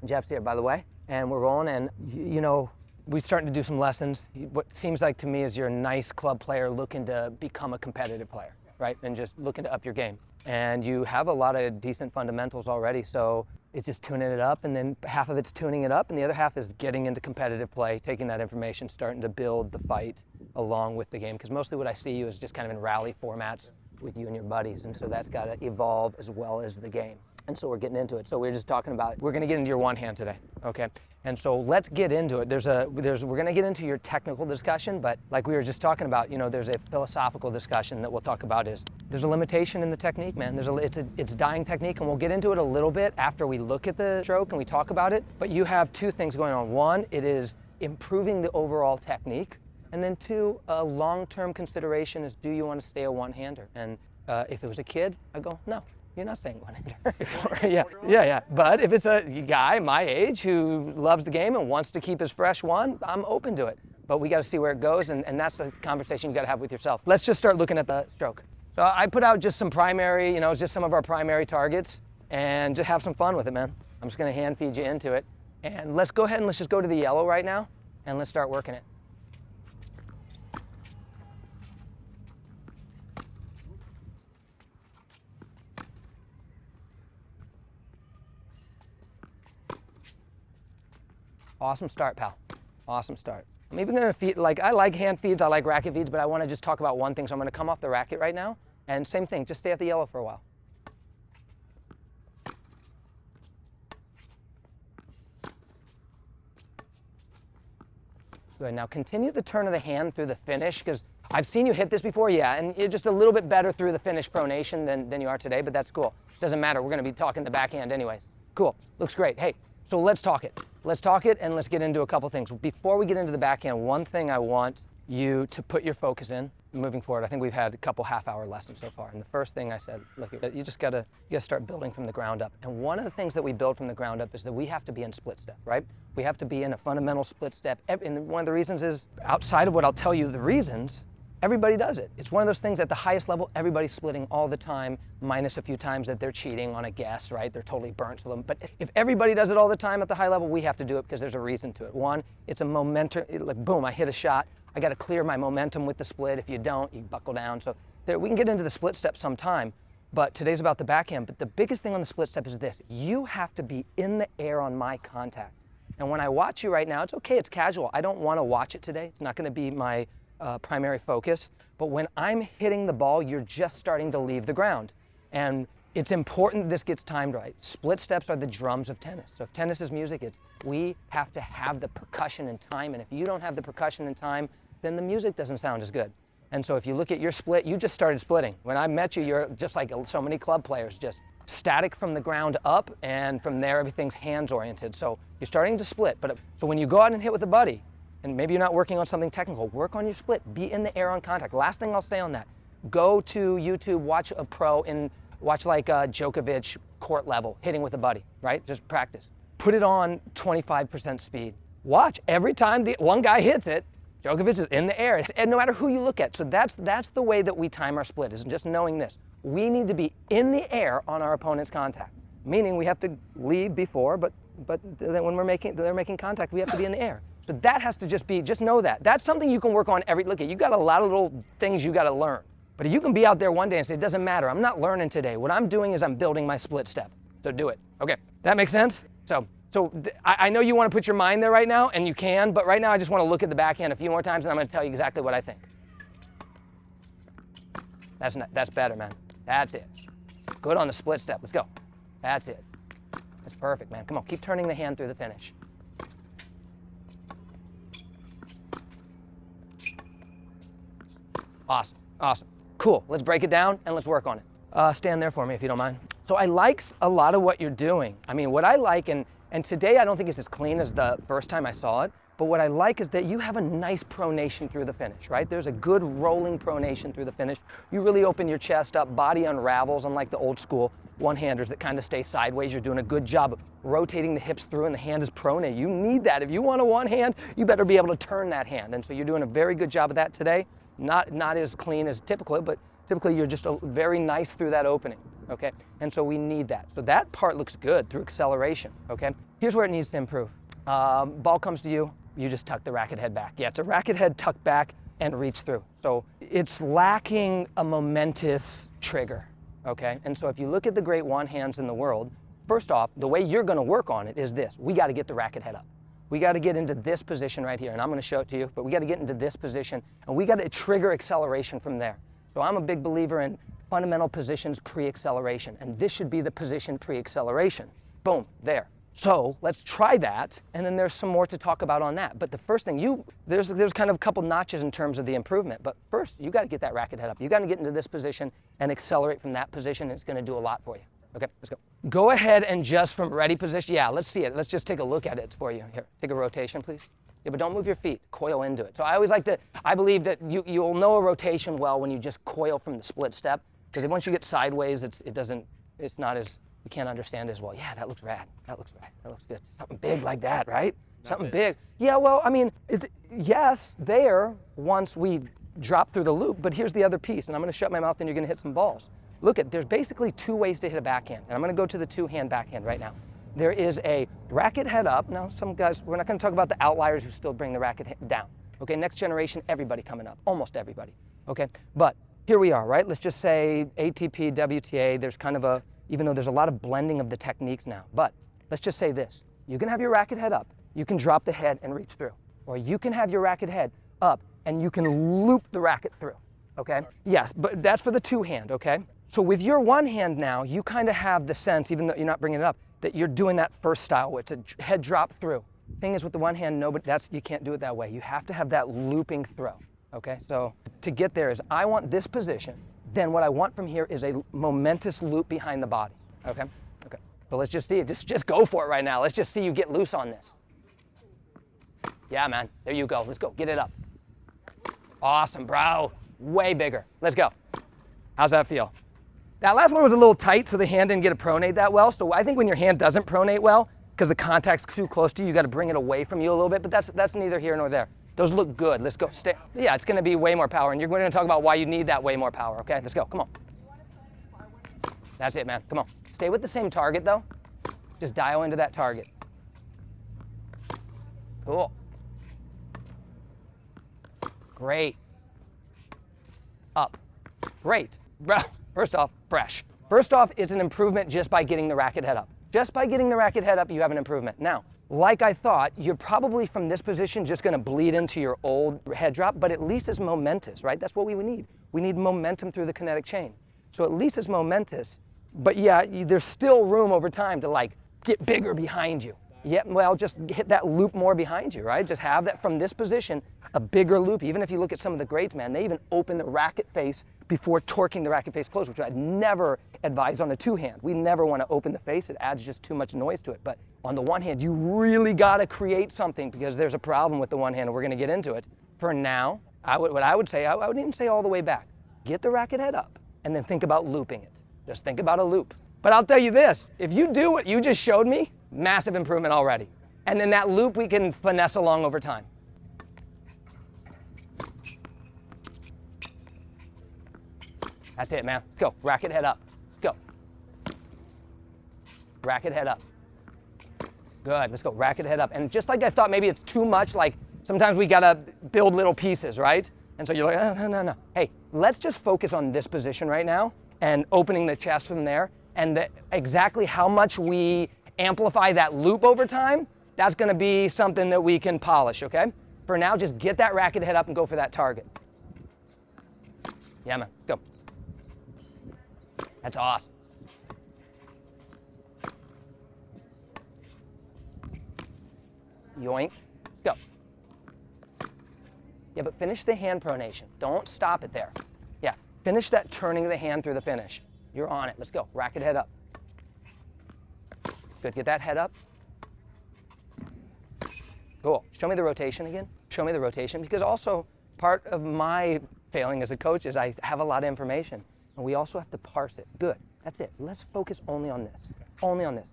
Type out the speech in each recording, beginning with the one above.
Jeff's here, by the way, and we're rolling, and you know, we're starting to do some lessons. What seems like to me is you're a nice club player looking to become a competitive player, right? And just looking to up your game. And you have a lot of decent fundamentals already, so it's just tuning it up, and then half of it's tuning it up, and the other half is getting into competitive play, taking that information, starting to build the fight along with the game. Because mostly what I see you is just kind of in rally formats with you and your buddies, and so that's got to evolve as well as the game. And so we're getting into it. So we're just talking about, we're gonna get into your one hand today, okay? And so let's get into it. We're gonna get into your technical discussion, but like we were just talking about, you know, there's a philosophical discussion that we'll talk about is, there's a limitation in the technique, man. It's dying technique, and we'll get into it a little bit after we look at the stroke and we talk about it. But you have two things going on. One, it is improving the overall technique. And then two, a long-term consideration is, do you want to stay a one-hander? And if it was a kid, I go, no. You're not staying one-hander. yeah. But if it's a guy my age who loves the game and wants to keep his fresh one, I'm open to it. But we got to see where it goes, and that's the conversation you got to have with yourself. Let's just start looking at the stroke. So I put out just some primary, you know, just some of our primary targets, and just have some fun with it, man. I'm just going to hand feed you into it. And let's go ahead and let's just go to the yellow right now, and let's start working it. Awesome start, pal. Awesome start. I'm even gonna feed, I like hand feeds, I like racket feeds, but I wanna just talk about one thing, so I'm gonna come off the racket right now, and same thing, just stay at the yellow for a while. Good, now continue the turn of the hand through the finish, because I've seen you hit this before, yeah, and you're just a little bit better through the finish pronation than you are today, but that's cool. Doesn't matter, we're gonna be talking the backhand anyways. Cool, looks great. Hey, so let's talk it. Let's talk it, and let's get into a couple things. Before we get into the backhand, one thing I want you to put your focus in moving forward. I think we've had a couple half-hour lessons so far, and the first thing I said, look, you gotta start building from the ground up. And one of the things that we build from the ground up is that we have to be in split step, right? We have to be in a fundamental split step. And one of the reasons is, outside of what I'll tell you the reasons, everybody does it. It's one of those things at the highest level, everybody's splitting all the time, minus a few times that they're cheating on a guess, right? They're totally burnt to them. But if everybody does it all the time at the high level, we have to do it because there's a reason to it. One, it's a momentum, like boom, I hit a shot. I got to clear my momentum with the split. If you don't, you buckle down. So we can get into the split step sometime, but today's about the backhand. But the biggest thing on the split step is this. You have to be in the air on my contact. And when I watch you right now, it's okay, it's casual. I don't want to watch it today. It's not going to be my primary focus, but when I'm hitting the ball, you're just starting to leave the ground. And it's important this gets timed right. Split steps are the drums of tennis. So if tennis is music, we have to have the percussion and time, and if you don't have the percussion and time, then the music doesn't sound as good. And so if you look at your split, you just started splitting. When I met you, you're just like so many club players, just static from the ground up, and from there everything's hands oriented. So you're starting to split, so when you go out and hit with a buddy, and maybe you're not working on something technical, work on your split, be in the air on contact. Last thing I'll say on that, go to YouTube, watch a pro, and watch like Djokovic court level, hitting with a buddy, right? Just practice. Put it on 25% speed. Watch, every time the one guy hits it, Djokovic is in the air, and no matter who you look at. So that's the way that we time our split, is just knowing this. We need to be in the air on our opponent's contact, meaning we have to leave before, but then when they're making contact, we have to be in the air. So that has to just know that. That's something you can work on look at, you got a lot of little things you got to learn. But you can be out there one day and say, it doesn't matter, I'm not learning today. What I'm doing is I'm building my split step. So do it. Okay, that makes sense? So I know you want to put your mind there right now, and you can, but right now I just want to look at the backhand a few more times, and I'm going to tell you exactly what I think. That's better, man. That's it. Good on the split step. Let's go. That's it. That's perfect, man. Come on, keep turning the hand through the finish. Awesome, awesome. Cool, let's break it down and let's work on it. Stand there for me if you don't mind. So I like a lot of what you're doing. I mean, what I like, and today I don't think it's as clean as the first time I saw it, but what I like is that you have a nice pronation through the finish, right? There's a good rolling pronation through the finish. You really open your chest up, body unravels, unlike the old school one-handers that kind of stay sideways. You're doing a good job of rotating the hips through, and the hand is pronate. You need that. If you want a one hand, you better be able to turn that hand. And so you're doing a very good job of that today. Not as clean as typically, but typically you're just very nice through that opening, okay? And so we need that. So that part looks good through acceleration, okay? Here's where it needs to improve. Ball comes to you, you just tuck the racket head back. Yeah, it's a racket head tucked back and reach through. So it's lacking a momentous trigger, okay? And so if you look at the great one-hands in the world, first off, the way you're gonna work on it is this. We gotta get the racket head up. We gotta get into this position right here, and I'm gonna show it to you, but we gotta get into this position, and we gotta trigger acceleration from there. So I'm a big believer in fundamental positions pre-acceleration, and this should be the position pre-acceleration. Boom, there. So let's try that, and then there's some more to talk about on that. But the first thing, there's kind of a couple notches in terms of the improvement, but first you gotta get that racket head up. You gotta get into this position and accelerate from that position, and it's gonna do a lot for you. Okay, let's go. Go ahead and just from ready position, yeah, let's see it. Let's just take a look at it for you. Here, take a rotation, please. Yeah, but don't move your feet, coil into it. So I always like to, I believe that you'll know a rotation well when you just coil from the split step, because once you get sideways, it's not as, you can't understand as well. Yeah, that looks rad. That looks rad. That looks good. Something big like that, right? Something big. Yeah, well, I mean, yes, there, once we drop through the loop, but here's the other piece, and I'm gonna shut my mouth and you're gonna hit some balls. Look there's basically two ways to hit a backhand, and I'm gonna go to the two-hand backhand right now. There is a racket head up. Now, some guys, we're not gonna talk about the outliers who still bring the racket down. Okay, next generation, everybody coming up, almost everybody, okay? But here we are, right? Let's just say ATP, WTA, there's kind of a, even though there's a lot of blending of the techniques now, but let's just say this. You can have your racket head up, you can drop the head and reach through. Or you can have your racket head up and you can loop the racket through, okay? Yes, but that's for the two-hand, okay? So with your one hand now, you kind of have the sense, even though you're not bringing it up, that you're doing that first style where it's a head drop through. Thing is with the one hand, you can't do it that way. You have to have that looping throw, okay? So to get there is, I want this position, then what I want from here is a momentous loop behind the body, okay? Okay, but let's just see it, just go for it right now. Let's just see you get loose on this. Yeah, man, there you go, let's go, get it up. Awesome, bro, way bigger. Let's go. How's that feel? That last one was a little tight, so the hand didn't get to pronate that well. So I think when your hand doesn't pronate well, because the contact's too close to you, you got to bring it away from you a little bit, but that's neither here nor there. Those look good. Let's go. Stay. Yeah, it's going to be way more power, and you're going to talk about why you need that way more power, okay? Let's go. Come on. That's it, man. Come on. Stay with the same target, though. Just dial into that target. Cool. Great. Up. Great. Bro. First off, fresh. First off, it's an improvement just by getting the racket head up. Just by getting the racket head up, you have an improvement. Now, like I thought, you're probably from this position just gonna bleed into your old head drop, but at least it's momentous, right? That's what we need. We need momentum through the kinetic chain. So at least it's momentous, but yeah, there's still room over time to like get bigger behind you. Yeah, well, just hit that loop more behind you, right? Just have that from this position, a bigger loop. Even if you look at some of the greats, man, they even open the racket face before torquing the racket face close, which I'd never advise on a two-hand. We never want to open the face. It adds just too much noise to it. But on the one hand, you really got to create something because there's a problem with the one hand, and we're going to get into it. For now, what I would say, I wouldn't even say all the way back. Get the racket head up, and then think about looping it. Just think about a loop. But I'll tell you this, if you do what you just showed me, massive improvement already. And then that loop we can finesse along over time. That's it, man. Let's go. Racket head up. Let's go. Racket head up. Good. Let's go. Racket head up. And just like I thought, maybe it's too much. Like sometimes we gotta build little pieces, right? And so you're like, oh, no. Hey, let's just focus on this position right now and opening the chest from there. And exactly how much we amplify that loop over time, that's gonna be something that we can polish, okay? For now, just get that racket head up and go for that target. Yeah, man, go. That's awesome. Yoink, go. Yeah, but finish the hand pronation. Don't stop it there. Yeah, finish that turning the hand through the finish. You're on it, let's go, racket head up. Good, get that head up. Cool, show me the rotation again. Show me the rotation, because also part of my failing as a coach is I have a lot of information, and we also have to parse it. Good, that's it. Let's focus only on this, only on this.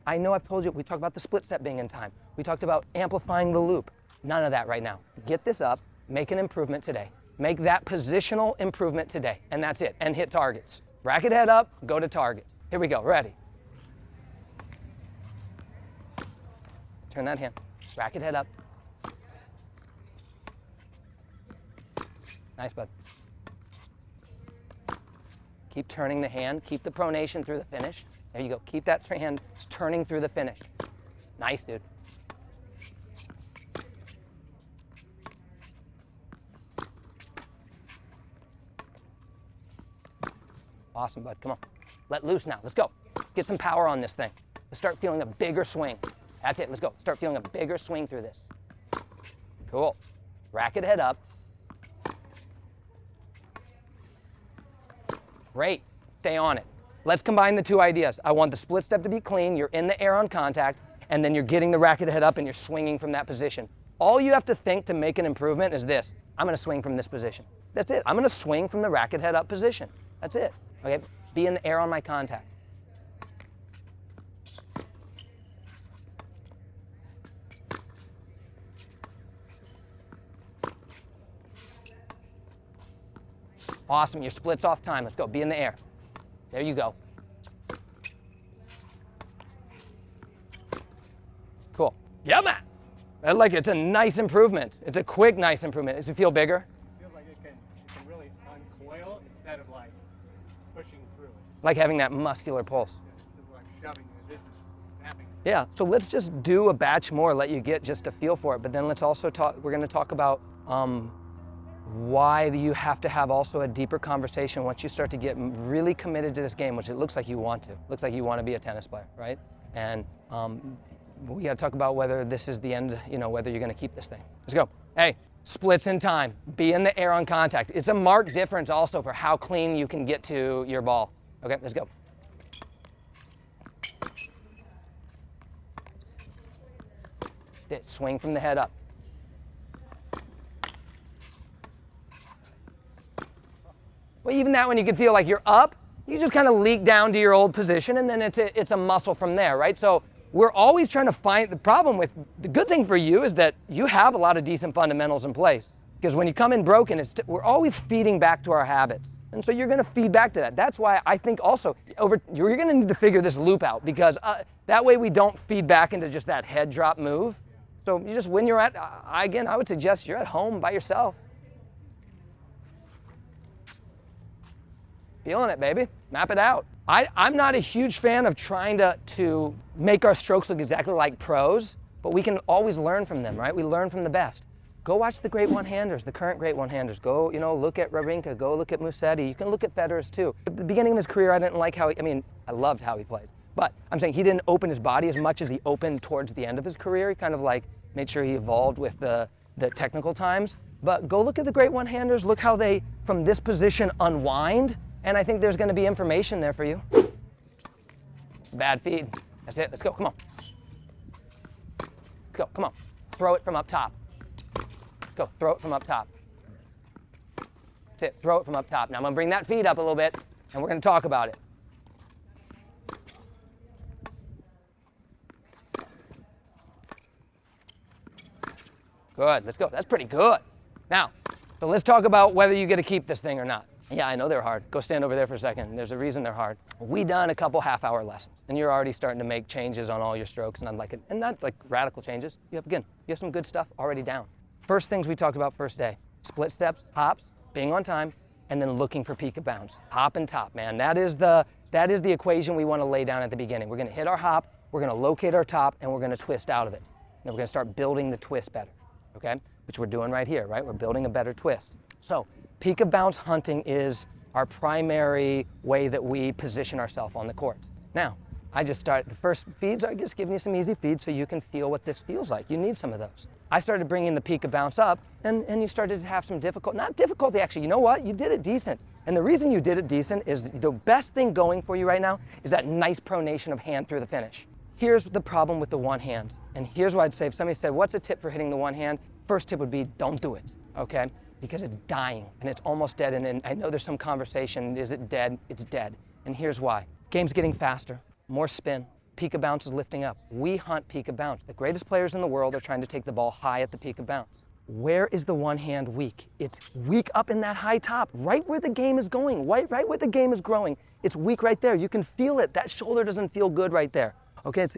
I know I've told you, we talked about the split step being in time. We talked about amplifying the loop. None of that right now. Get this up, make an improvement today. Make that positional improvement today, and that's it, and hit targets. Racket head up, go to target. Here we go, ready. turn that hand. Racket head up. Nice, bud. Keep turning the hand. Keep the pronation through the finish. There you go. Keep that hand turning through the finish. Nice, dude. Awesome, bud. Come on. Let loose now. Let's go. Get some power on this thing. Let's start feeling a bigger swing. That's it. Let's go. Start feeling a bigger swing through this. Cool. Racket head up. Great. Stay on it. Let's combine the two ideas. I want the split step to be clean. You're in the air on contact, and then you're getting the racket head up and you're swinging from that position. All you have to think to make an improvement is this. I'm going to swing from this position. That's it. I'm going to swing from the racket head up position. That's it. Okay? Be in the air on my contact. Awesome. Your split's off time. Let's go. Be in the air. There you go. Cool. Yeah, man. I like it. It's a nice improvement. It's a quick, nice improvement. Does it feel bigger? It feels like it can really uncoil instead of like pushing through it. Like having that muscular pulse. Yeah, this is like shoving it. This is snapping. Yeah. So let's just do a batch more, let you get just a feel for it. But then let's also talk, we're going to talk about why you have to have also a deeper conversation once you start to get really committed to this game, which it looks like you want to. Looks like you want to be a tennis player, right? And we got to talk about whether this is the end, you know, whether you're going to keep this thing. Let's go. Hey, splits in time. Be in the air on contact. It's a marked difference also for how clean you can get to your ball. Okay, let's go. Swing from the head up. Well, even that when you can feel like you're up, you just kind of leak down to your old position, and then it's a muscle from there, right? So we're always trying to find, the problem with, the good thing for you is that you have a lot of decent fundamentals in place. Because when you come in broken, we're always feeding back to our habits. And so you're going to feed back to that. That's why I think also, you're going to need to figure this loop out, because that way we don't feed back into just that head drop move. So you just, when you're at, again, I would suggest you're at home by yourself. Feeling it, baby. Map it out. I'm not a huge fan of trying to make our strokes look exactly like pros, but we can always learn from them, right? We learn from the best. Go watch the great one-handers, the current great one-handers. Go, you know, look at Wawrinka, go look at Musetti. You can look at Federer's too. At the beginning of his career, I didn't like how I mean, I loved how he played. But I'm saying he didn't open his body as much as he opened towards the end of his career. He kind of like made sure he evolved with the technical times. But go look at the great one-handers. Look how they, from this position, unwind. And I think there's going to be information there for you. Bad feed. That's it. Let's go. Come on. Let's go. Come on. Throw it from up top. Go. Throw it from up top. That's it. Throw it from up top. Now I'm going to bring that feed up a little bit, and we're going to talk about it. Good. Let's go. That's pretty good. Now, so let's talk about whether you get to keep this thing or not. Yeah, I know they're hard. Go stand over there for a second. There's a reason they're hard. We done a couple half-hour lessons, and you're already starting to make changes on all your strokes, and I'm like, and not like radical changes. You have some good stuff already down. First things we talked about first day: split steps, hops, being on time, and then looking for peak of bounce. Hop and top, man. That is the equation we want to lay down at the beginning. We're going to hit our hop, we're going to locate our top, and we're going to twist out of it. And we're going to start building the twist better, okay? Which we're doing right here, right? We're building a better twist. So peak of bounce hunting is our primary way that we position ourselves on the court. Now, I just start, the first feeds are just giving you some easy feeds so you can feel what this feels like. You need some of those. I started bringing the peak of bounce up, and you started to have some difficulty, not difficulty actually, you know what? You did it decent. And the reason you did it decent is the best thing going for you right now is that nice pronation of hand through the finish. Here's the problem with the one hand. And here's what I'd say, if somebody said, what's a tip for hitting the one hand? First tip would be, don't do it, okay? Because it's dying and it's almost dead. And I know there's some conversation, is it dead? It's dead. And here's why. Game's getting faster, more spin, peak of bounce is lifting up. We hunt peak of bounce. The greatest players in the world are trying to take the ball high at the peak of bounce. Where is the one hand weak? It's weak up in that high top, right where the game is going, right where the game is growing. It's weak right there. You can feel it. That shoulder doesn't feel good right there. Okay, it's,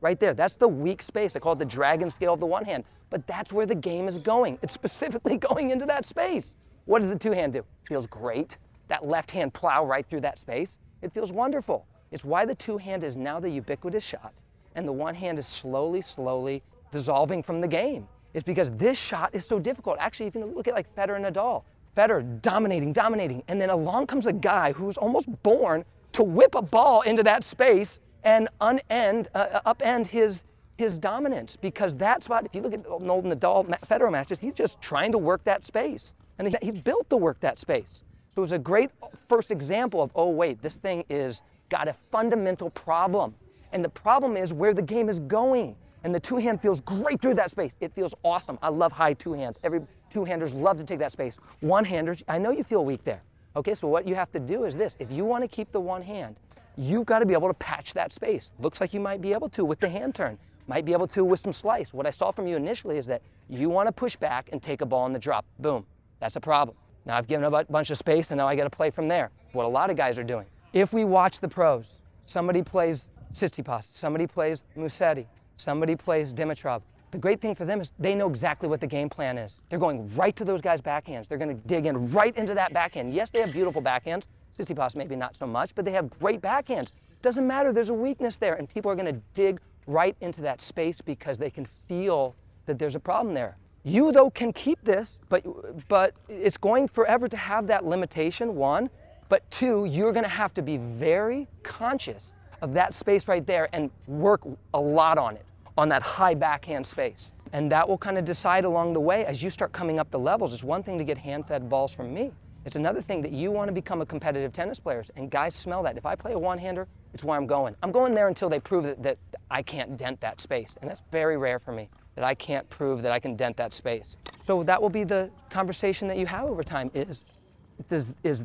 right there. That's the weak space. I call it the dragon scale of the one hand. But that's where the game is going. It's specifically going into that space. What does the two hand do? Feels great. That left hand plow right through that space. It feels wonderful. It's why the two hand is now the ubiquitous shot, and the one hand is slowly dissolving from the game. It's because this shot is so difficult. Actually, if you look at like Federer and Nadal, Federer dominating, and then along comes a guy who's almost born to whip a ball into that space and upend his dominance, because that spot, if you look at old Nadal, Federer matches, he's just trying to work that space. And he's built to work that space. So it's a great first example of, oh wait, this thing is got a fundamental problem. And the problem is where the game is going. And the two-hand feels great through that space. It feels awesome. I love high two hands. Every two-handers love to take that space. One-handers, I know you feel weak there. Okay, so what you have to do is this. If you want to keep the one hand, you've got to be able to patch that space. Looks like you might be able to with the hand turn. Might be able to with some slice. What I saw from you initially is that you want to push back and take a ball in the drop. Boom. That's a problem. Now I've given a bunch of space and now I got to play from there. What a lot of guys are doing. If we watch the pros, somebody plays Tsitsipas, somebody plays Musetti, somebody plays Dimitrov. The great thing for them is they know exactly what the game plan is. They're going right to those guys' backhands. They're going to dig in right into that backhand. Yes, they have beautiful backhands. Tsitsipas maybe not so much, but they have great backhands. Doesn't matter, there's a weakness there, and people are going to dig right into that space because they can feel that there's a problem there. You, though, can keep this, but it's going forever to have that limitation, one. But two, you're going to have to be very conscious of that space right there and work a lot on it, on that high backhand space. And that will kind of decide along the way as you start coming up the levels. It's one thing to get hand-fed balls from me. It's another thing that you want to become a competitive tennis player, and guys smell that. If I play a one-hander, it's where I'm going. I'm going there until they prove that I can't dent that space, and that's very rare for me, that I can't prove that I can dent that space. So that will be the conversation that you have over time is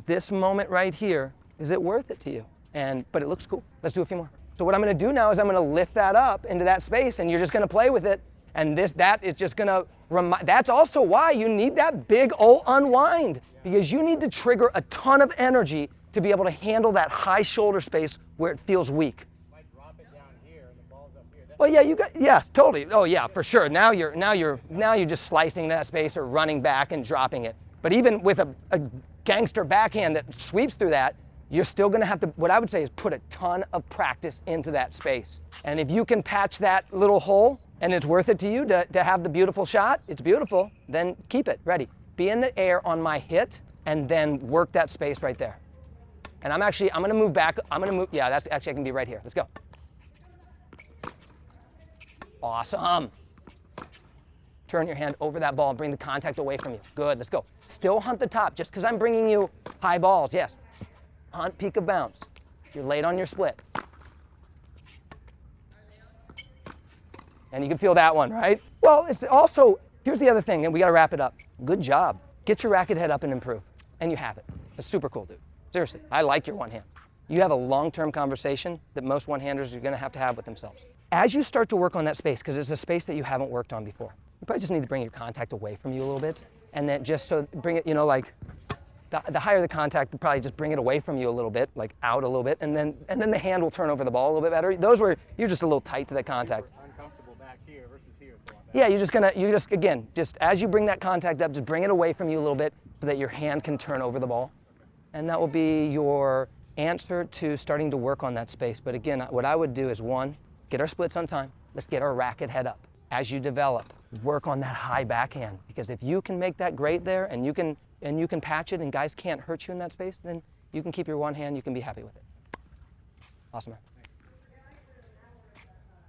this moment right here, is it worth it to you? But it looks cool. Let's do a few more. So what I'm going to do now is I'm going to lift that up into that space, and you're just going to play with it. And that is just going to that's also why you need that big old unwind, because you need to trigger a ton of energy to be able to handle that high shoulder space where it feels weak. Like drop it down here and the ball's up here. Well, yeah, totally. Oh yeah, for sure. Now you're just slicing that space or running back and dropping it. But even with a gangster backhand that sweeps through that, you're still going to have to, what I would say is put a ton of practice into that space. And if you can patch that little hole and it's worth it to you to have the beautiful shot, it's beautiful, then keep it ready. Be in the air on my hit and then work that space right there. And I'm going to move back. Yeah, that's actually, I can be right here. Let's go. Awesome. Turn your hand over that ball and bring the contact away from you. Good, let's go. Still hunt the top, just because I'm bringing you high balls, yes. Hunt, peak of bounce. You're late on your split. And you can feel that one, right? Well, it's also, here's the other thing, and we got to wrap it up. Good job. Get your racket head up and improve. And you have it. It's super cool, dude. Seriously, I like your one hand. You have a long-term conversation that most one-handers are going to have with themselves. As you start to work on that space, because it's a space that you haven't worked on before, you probably just need to bring your contact away from you a little bit. And then just so, bring it, like, the higher the contact, probably just bring it away from you a little bit, like out a little bit, and then the hand will turn over the ball a little bit better. Those where you're just a little tight to the contact. Uncomfortable back here versus here. It's a lot better. Yeah, just as you bring that contact up, just bring it away from you a little bit so that your hand can turn over the ball. And that will be your answer to starting to work on that space. But again, what I would do is one, get our splits on time. Let's get our racket head up. As you develop, work on that high backhand, because if you can make that great there and you can patch it and guys can't hurt you in that space, then you can keep your one hand, you can be happy with it. Awesome, man.